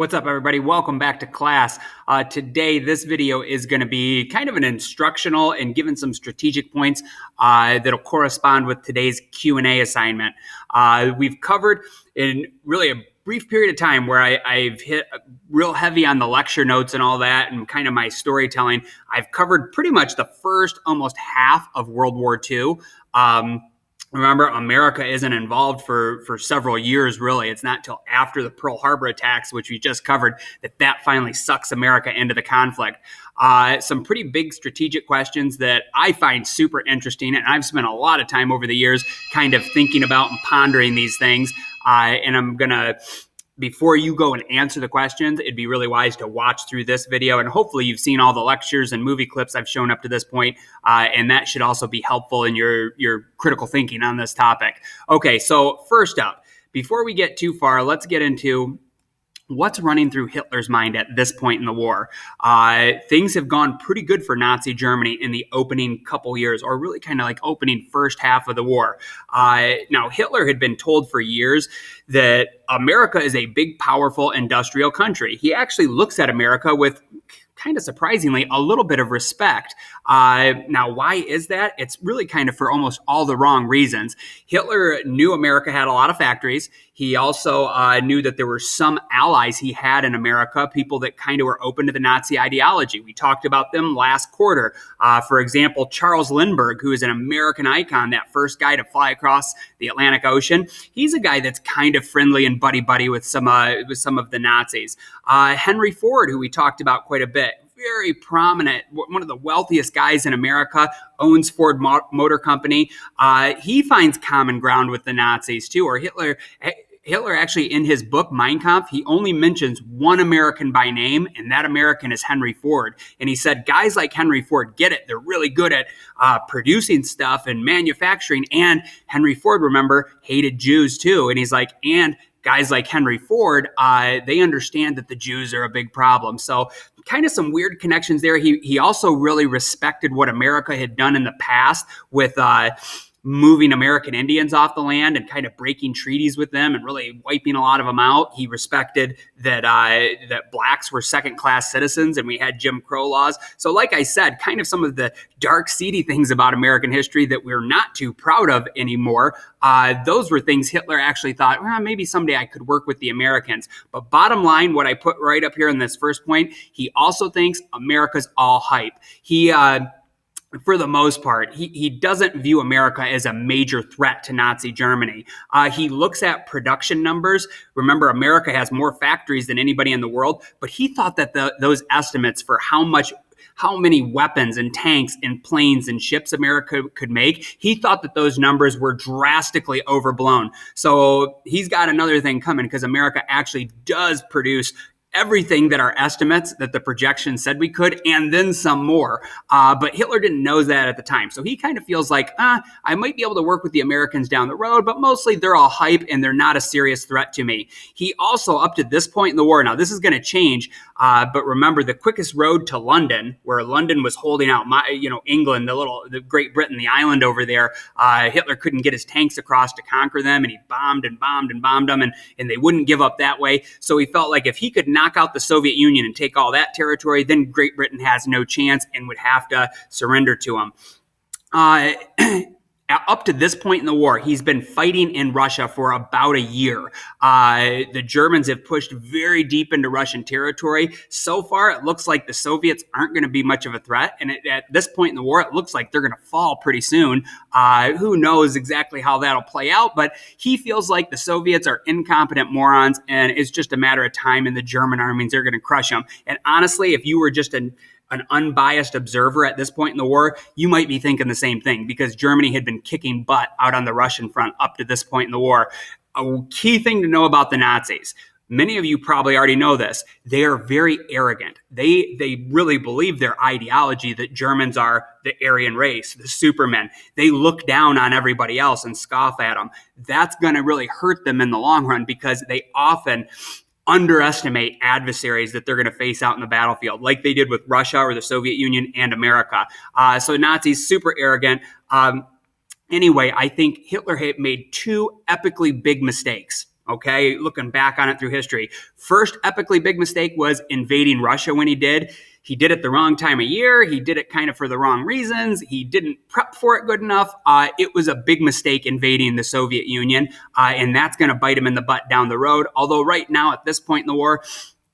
What's up, everybody? Welcome back to class. Today, this video is going to be kind of an instructional and given some strategic points that'll correspond with today's Q&A assignment. We've covered in really a brief period of time where I've hit real heavy on the lecture notes and all that and kind of my storytelling. I've covered pretty much the first almost half of World War II. Remember, America isn't involved for several years, really. It's not till after the Pearl Harbor attacks, which we just covered, that finally sucks America into the conflict. Some pretty big strategic questions that I find super interesting, and I've spent a lot of time over the years kind of thinking about and pondering these things. And I'm going to... Before you go and answer the questions, it'd be really wise to watch through this video. And hopefully you've seen all the lectures and movie clips I've shown up to this point. And that should also be helpful in your critical thinking on this topic. Okay, so first up, before we get too far, let's get into what's running through Hitler's mind at this point in the war. Things have gone pretty good for Nazi Germany in the opening couple years, or really kind of like opening first half of the war. Now, Hitler had been told for years that America is a big, powerful industrial country. He actually looks at America with kind of surprisingly, a little bit of respect. Now, why is that? It's really kind of for almost all the wrong reasons. Hitler knew America had a lot of factories. He also knew that there were some allies he had in America, people that kind of were open to the Nazi ideology. We talked about them last quarter. For example, Charles Lindbergh, who is an American icon, that first guy to fly across the Atlantic Ocean. He's a guy that's kind of friendly and buddy-buddy with some of the Nazis. Henry Ford, who we talked about quite a bit, very prominent, one of the wealthiest guys in America, owns Ford Motor Company. He finds common ground with the Nazis too, or Hitler actually, in his book, Mein Kampf, he only mentions one American by name, and that American is Henry Ford. And he said, guys like Henry Ford get it. They're really good at producing stuff and manufacturing. And Henry Ford, remember, hated Jews too. And he's like, and guys like Henry Ford, they understand that the Jews are a big problem. So kind of some weird connections there. He also really respected what America had done in the past with moving American Indians off the land and kind of breaking treaties with them and really wiping a lot of them out. He respected that blacks were second-class citizens and we had Jim Crow laws. So like I said, kind of some of the dark, seedy things about American history that we're not too proud of anymore. Those were things Hitler actually thought, well, maybe someday I could work with the Americans. But bottom line, what I put right up here in this first point, he also thinks America's all hype. For the most part, he doesn't view America as a major threat to Nazi Germany. He looks at production numbers. Remember, America has more factories than anybody in the world, but he thought that those estimates for how many weapons and tanks and planes and ships America could make, he thought that those numbers were drastically overblown. So he's got another thing coming because America actually does produce everything that our estimates, that the projections said we could, and then some more. But Hitler didn't know that at the time. So he kind of feels like, I might be able to work with the Americans down the road, but mostly they're all hype and they're not a serious threat to me. He also, up to this point in the war, now this is going to change, but remember the quickest road to London, where London was holding out England, the Great Britain, the island over there, Hitler couldn't get his tanks across to conquer them, and he bombed and bombed and bombed them, and they wouldn't give up that way. So he felt like if he could knock out the Soviet Union and take all that territory, then Great Britain has no chance and would have to surrender to him. Up to this point in the war, he's been fighting in Russia for about a year. The Germans have pushed very deep into Russian territory. So far, it looks like the Soviets aren't going to be much of a threat. And at this point in the war, it looks like they're going to fall pretty soon. Who knows exactly how that'll play out, but he feels like the Soviets are incompetent morons, and it's just a matter of time, and the German armies are going to crush them. And honestly, if you were just an unbiased observer at this point in the war, you might be thinking the same thing because Germany had been kicking butt out on the Russian front up to this point in the war. A key thing to know about the Nazis, many of you probably already know this, they are very arrogant. They really believe their ideology that Germans are the Aryan race, the supermen. They look down on everybody else and scoff at them. That's going to really hurt them in the long run because they often underestimate adversaries that they're going to face out in the battlefield, like they did with Russia or the Soviet Union and America. So Nazis, super arrogant. Anyway, I think Hitler had made two epically big mistakes. Okay, looking back on it through history. First epically big mistake was invading Russia when he did. He did it the wrong time of year. He did it kind of for the wrong reasons. He didn't prep for it good enough. It was a big mistake invading the Soviet Union, and that's going to bite him in the butt down the road. Although right now, at this point in the war,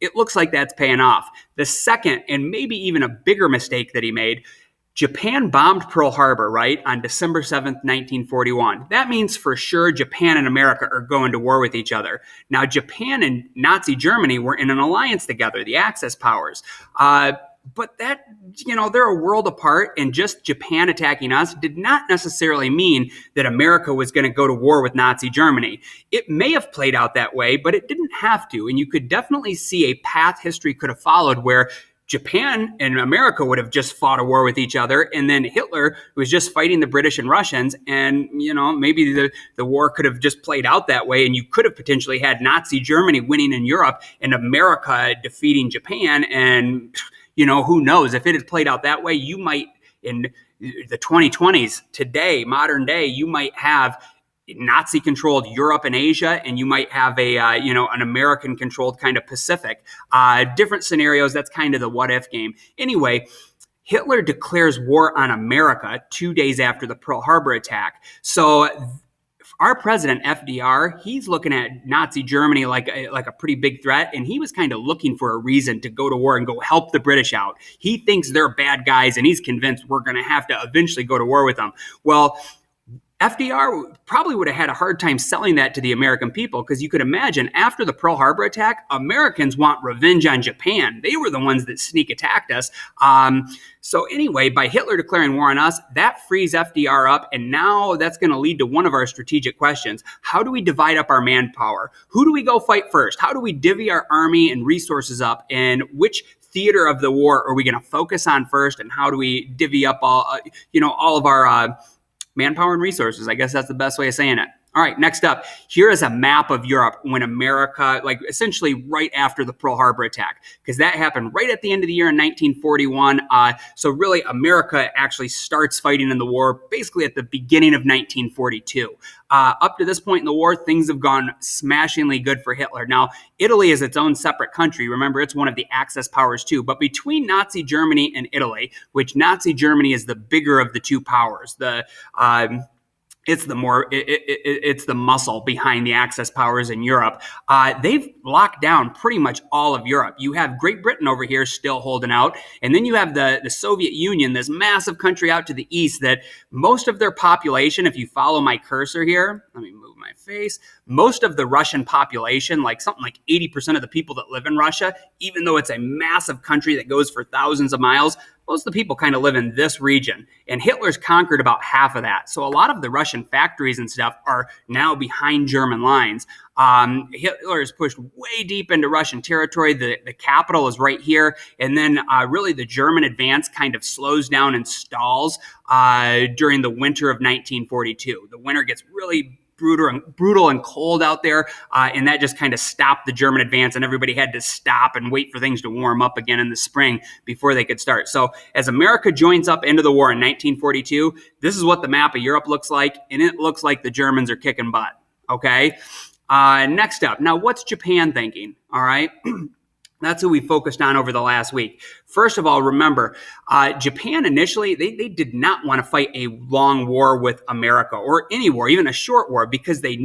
it looks like that's paying off. The second, and maybe even a bigger mistake that he made, Japan bombed Pearl Harbor, right, on December 7th, 1941. That means for sure Japan and America are going to war with each other. Now, Japan and Nazi Germany were in an alliance together, the Axis powers. But that, they're a world apart, and just Japan attacking us did not necessarily mean that America was going to go to war with Nazi Germany. It may have played out that way, but it didn't have to. And you could definitely see a path history could have followed where Japan and America would have just fought a war with each other, and then Hitler was just fighting the British and Russians, and maybe the war could have just played out that way, and you could have potentially had Nazi Germany winning in Europe and America defeating Japan. And who knows, if it had played out that way, you might, in the 2020s, today, modern day, you might have Nazi-controlled Europe and Asia, and you might have an American-controlled kind of Pacific. Different scenarios. That's kind of the what-if game. Anyway, Hitler declares war on America 2 days after the Pearl Harbor attack. So our president, FDR, he's looking at Nazi Germany like a pretty big threat, and he was kind of looking for a reason to go to war and go help the British out. He thinks they're bad guys, and he's convinced we're going to have to eventually go to war with them. Well, FDR probably would have had a hard time selling that to the American people, because you could imagine after the Pearl Harbor attack, Americans want revenge on Japan. They were the ones that sneak attacked us. So anyway, by Hitler declaring war on us, that frees FDR up, and now that's going to lead to one of our strategic questions. How do we divide up our manpower? Who do we go fight first? How do we divvy our army and resources up? And which theater of the war are we going to focus on first? And how do we divvy up all of our manpower and resources? I guess that's the best way of saying it. All right, next up, here is a map of Europe when America, essentially right after the Pearl Harbor attack, because that happened right at the end of the year in 1941. So really, America actually starts fighting in the war basically at the beginning of 1942. Up to this point in the war, things have gone smashingly good for Hitler. Now, Italy is its own separate country. Remember, it's one of the Axis powers too. But between Nazi Germany and Italy, which Nazi Germany is the bigger of the two powers, it's the muscle behind the Axis powers in Europe. They've locked down pretty much all of Europe. You have Great Britain over here still holding out, and then you have the Soviet Union, this massive country out to the east that most of their population, if you follow my cursor here, let me move my face, most of the Russian population, something like 80% of the people that live in Russia, even though it's a massive country that goes for thousands of miles, most of the people kind of live in this region, and Hitler's conquered about half of that. So a lot of the Russian factories and stuff are now behind German lines. Hitler has pushed way deep into Russian territory. The capital is right here. And then really the German advance kind of slows down and stalls during the winter of 1942. The winter gets really brutal and cold out there, and that just kind of stopped the German advance, and everybody had to stop and wait for things to warm up again in the spring before they could start. So as America joins up into the war in 1942, this is what the map of Europe looks like, and it looks like the Germans are kicking butt. Okay, next up, now what's Japan thinking? All right. That's who we focused on over the last week. First of all, remember, Japan initially, they did not want to fight a long war with America, or any war, even a short war, because they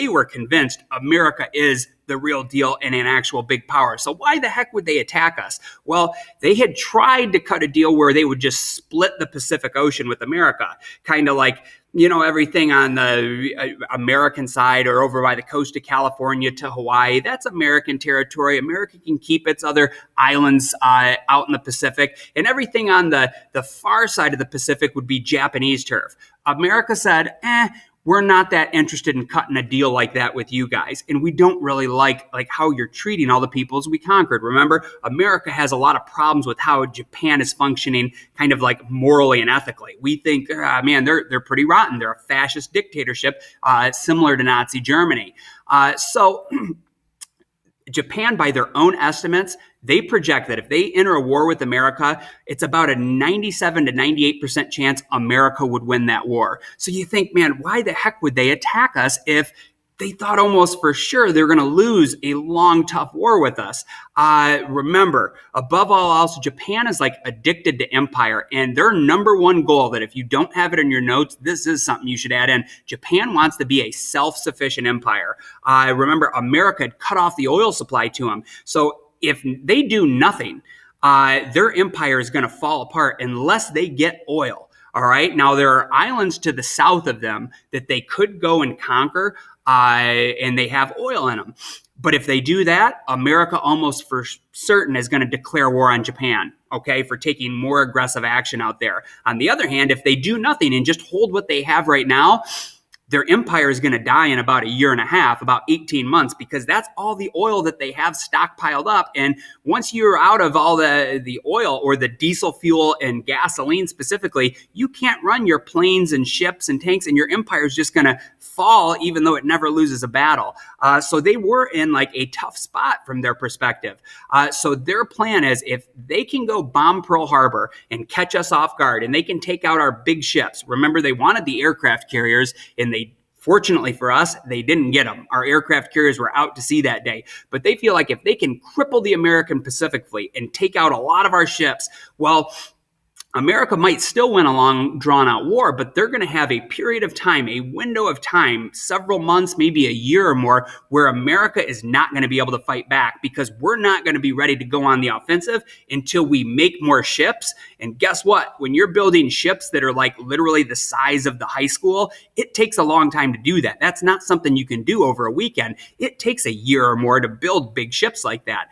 were convinced America is the real deal and an actual big power. So why the heck would they attack us? Well, they had tried to cut a deal where they would just split the Pacific Ocean with America, kind of like, everything on the American side or over by the coast of California to Hawaii. That's American territory. America can keep its other islands out in the Pacific, and everything on the far side of the Pacific would be Japanese turf. America said, we're not that interested in cutting a deal like that with you guys. And we don't really like how you're treating all the peoples we conquered. Remember, America has a lot of problems with how Japan is functioning kind of like morally and ethically. We think, man, they're pretty rotten. They're a fascist dictatorship similar to Nazi Germany. So Japan, by their own estimates, they project that if they enter a war with America, it's about a 97 to 98% chance America would win that war. So you think, man, why the heck would they attack us if they thought almost for sure they're going to lose a long, tough war with us. Remember, above all else, Japan is like addicted to empire, and their number one goal, that if you don't have it in your notes, this is something you should add in. Japan wants to be a self-sufficient empire. Remember, America had cut off the oil supply to them. So if they do nothing, their empire is going to fall apart unless they get oil. All right. Now, there are islands to the south of them that they could go and conquer, and they have oil in them. But if they do that, America almost for certain is going to declare war on Japan, okay, for taking more aggressive action out there. On the other hand, if they do nothing and just hold what they have right now, their empire is going to die in about a year and a half, about 18 months, because that's all the oil that they have stockpiled up. And once you're out of all the oil, or the diesel fuel and gasoline specifically, you can't run your planes and ships and tanks, and your empire is just going to fall, even though it never loses a battle. So they were in like a tough spot from their perspective. So their plan is, if they can go bomb Pearl Harbor and catch us off guard, and they can take out our big ships. Remember, they wanted the aircraft carriers, and fortunately for us, they didn't get them. Our aircraft carriers were out to sea that day. But they feel like if they can cripple the American Pacific Fleet and take out a lot of our ships, well, America might still win a long, drawn-out war, but they're going to have a period of time, a window of time, several months, maybe a year or more, where America is not going to be able to fight back, because we're not going to be ready to go on the offensive until we make more ships. And guess what? When you're building ships that are like literally the size of the high school, it takes a long time to do that. That's not something you can do over a weekend. It takes a year or more to build big ships like that.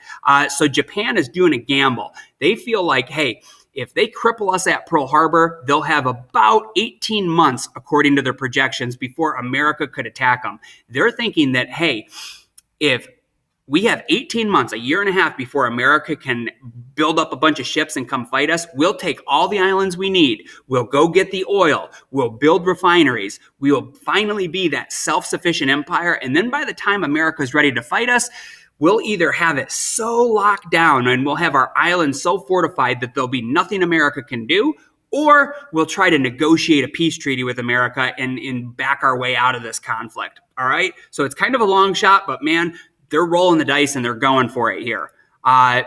So Japan is doing a gamble. They feel like, hey, if they cripple us at Pearl Harbor, they'll have about 18 months, according to their projections, before America could attack them. They're thinking that, hey, if we have 18 months, a year and a half, before America can build up a bunch of ships and come fight us, we'll take all the islands we need. We'll go get the oil. We'll build refineries. We will finally be that self-sufficient empire. And then by the time America's ready to fight us, we'll either have it so locked down and we'll have our islands so fortified that there'll be nothing America can do, or we'll try to negotiate a peace treaty with America and back our way out of this conflict. All right? So it's kind of a long shot, but man, they're rolling the dice and they're going for it here. I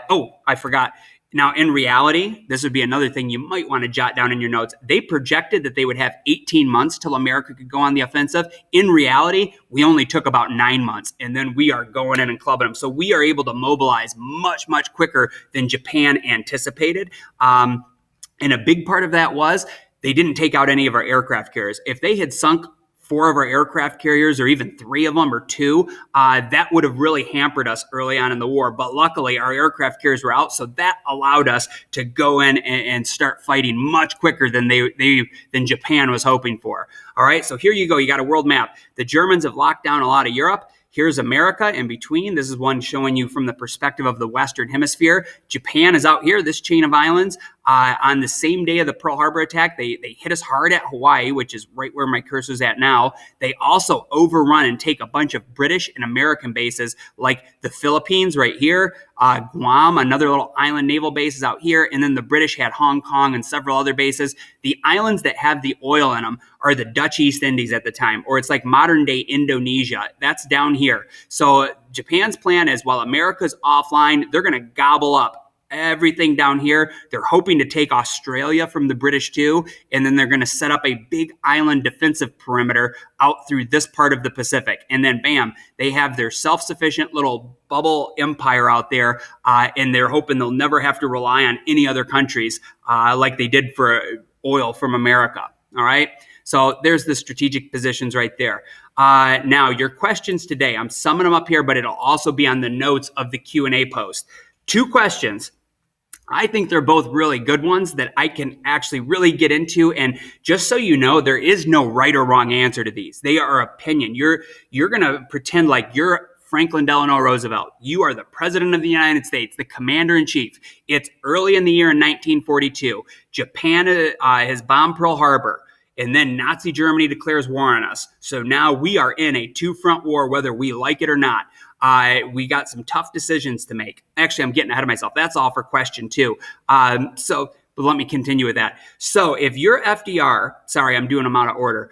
forgot. Now, in reality, this would be another thing you might want to jot down in your notes. They projected that they would have 18 months till America could go on the offensive. In reality, we only took about 9 months, and then we are going in and clubbing them. So we are able to mobilize much, much quicker than Japan anticipated. And a big part of that was they didn't take out any of our aircraft carriers. If they had sunk 4 of our aircraft carriers, or even 3 of them, or 2, that would have really hampered us early on in the war. But luckily, our aircraft carriers were out, so that allowed us to go in and start fighting much quicker than than Japan was hoping for. All right, so here you go. You got a world map. The Germans have locked down a lot of Europe. Here's America in between. This is one showing you from the perspective of the Western Hemisphere. Japan is out here, this chain of islands. On the same day of the Pearl Harbor attack, they hit us hard at Hawaii, which is right where my cursor is at now. They also overrun and take a bunch of British and American bases, like the Philippines right here, Guam, another little island naval base is out here, and then the British had Hong Kong and several other bases. The islands that have the oil in them are the Dutch East Indies at the time, or it's like modern day Indonesia. That's down here. So Japan's plan is, while America's offline, they're going to gobble up everything down here. They're hoping to take Australia from the British too, and then they're going to set up a big island defensive perimeter out through this part of the Pacific. And then bam, they have their self-sufficient little bubble empire out there, and they're hoping they'll never have to rely on any other countries like they did for oil from America. All right? So there's the strategic positions right there. Now, your questions today, I'm summing them up here, but it'll also be on the notes of the Q&A post. 2 questions. I think they're both really good ones that I can actually really get into. And just so you know, there is no right or wrong answer to these. They are opinion. You're going to pretend like you're Franklin Delano Roosevelt. You are the president of the United States, the commander-in-chief. It's early in the year in 1942. Japan has bombed Pearl Harbor. And then Nazi Germany declares war on us. So now we are in a 2-front war, whether we like it or not. We got some tough decisions to make. Actually, I'm getting ahead of myself. That's all for question 2. So But let me continue with that. So if you're FDR, sorry, I'm doing them out of order.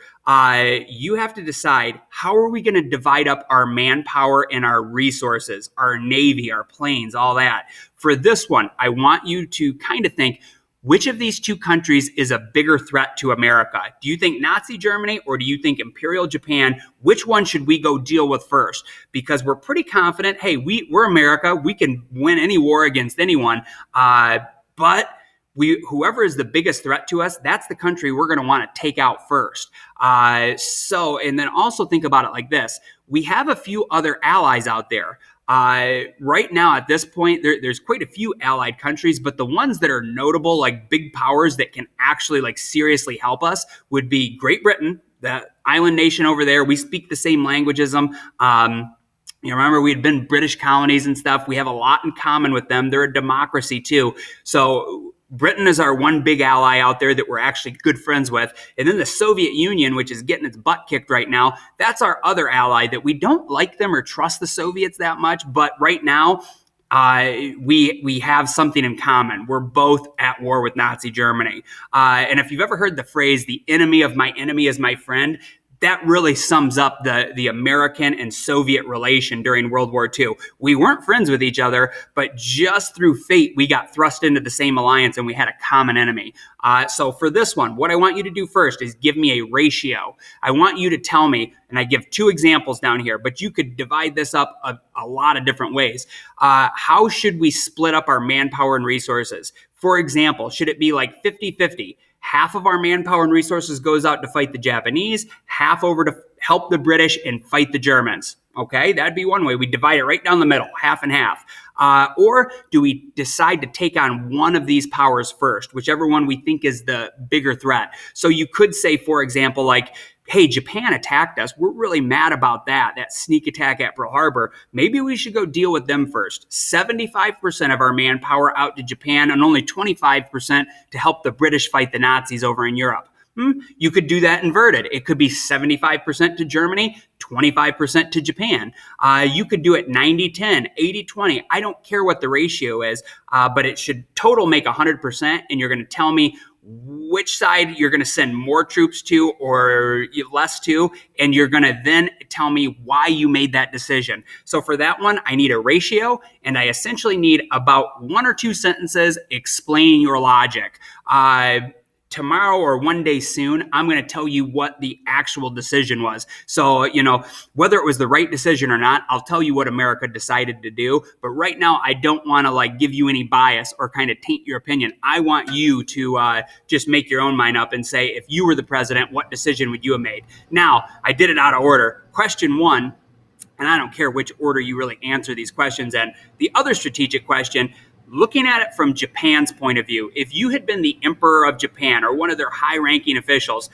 You have to decide, how are we going to divide up our manpower and our resources, our Navy, our planes, all that. For this one, I want you to kind of think, which of these two countries is a bigger threat to America? Do you think Nazi Germany or do you think Imperial Japan? Which one should we go deal with first? Because we're pretty confident, hey, we're America. We can win any war against anyone. But whoever is the biggest threat to us, that's the country we're going to want to take out first. And then also think about it like this. We have a few other allies out there. Right now, at this point, there's quite a few allied countries, but the ones that are notable, like big powers that can actually like seriously help us, would be Great Britain, the island nation over there. We speak the same language as them. Remember, we had been British colonies and stuff. We have a lot in common with them. They're a democracy too. So Britain is our one big ally out there that we're actually good friends with. And then the Soviet Union, which is getting its butt kicked right now, that's our other ally that we don't like them or trust the Soviets that much. But right now, we have something in common. We're both at war with Nazi Germany. And if you've ever heard the phrase, the enemy of my enemy is my friend, that really sums up the American and Soviet relation during World War II. We weren't friends with each other, but just through fate, we got thrust into the same alliance and we had a common enemy. So for this one, what I want you to do first is give me a ratio. I want you to tell me, and I give two examples down here, but you could divide this up a lot of different ways. How should we split up our manpower and resources? For example, should it be like 50-50? Half of our manpower and resources goes out to fight the Japanese, half over to help the British and fight the Germans. Okay, that'd be one way. We divide it right down the middle, half and half. Or do we decide to take on one of these powers first, whichever one we think is the bigger threat? So you could say, for example, like, hey, Japan attacked us. We're really mad about that sneak attack at Pearl Harbor. Maybe we should go deal with them first. 75% of our manpower out to Japan and only 25% to help the British fight the Nazis over in Europe. You could do that inverted. It could be 75% to Germany, 25% to Japan. You could do it 90-10, 80-20. I don't care what the ratio is, but it should total make 100%, and you're going to tell me which side you're going to send more troops to or less to, and you're going to then tell me why you made that decision. So for that one, I need a ratio, and I essentially need about 1 or 2 sentences explaining your logic. Tomorrow or one day soon, I'm going to tell you what the actual decision was. So, whether it was the right decision or not, I'll tell you what America decided to do. But right now, I don't want to give you any bias or kind of taint your opinion. I want you to just make your own mind up and say, if you were the president, what decision would you have made? Now, I did it out of order. Question 1, and I don't care which order you really answer these questions in. The other strategic question, looking at it from Japan's point of view, if you had been the emperor of Japan or one of their high-ranking officials,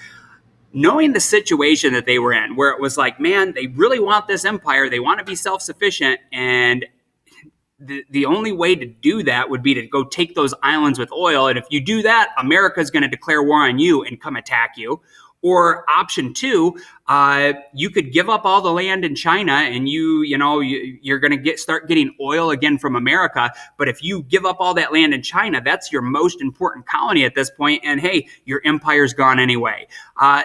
knowing the situation that they were in, where it was like, man, they really want this empire, they want to be self-sufficient, and the only way to do that would be to go take those islands with oil, and if you do that, America's going to declare war on you and come attack you. Or option 2, you could give up all the land in China and you're going to start getting oil again from America. But if you give up all that land in China, that's your most important colony at this point. And hey, your empire's gone anyway.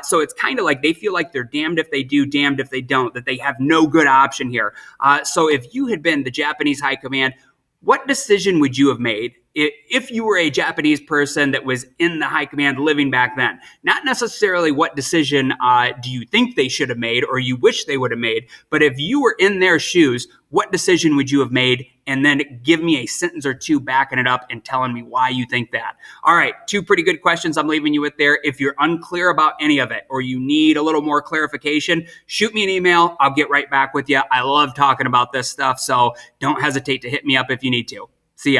So it's kind of like they feel like they're damned if they do, damned if they don't, that they have no good option here. So if you had been the Japanese high command, what decision would you have made if you were a Japanese person that was in the high command living back then? Not necessarily what decision do you think they should have made or you wish they would have made, but if you were in their shoes, what decision would you have made? And then give me a sentence or 2 backing it up and telling me why you think that. All right, 2 pretty good questions I'm leaving you with there. If you're unclear about any of it or you need a little more clarification, shoot me an email. I'll get right back with you. I love talking about this stuff, so don't hesitate to hit me up if you need to.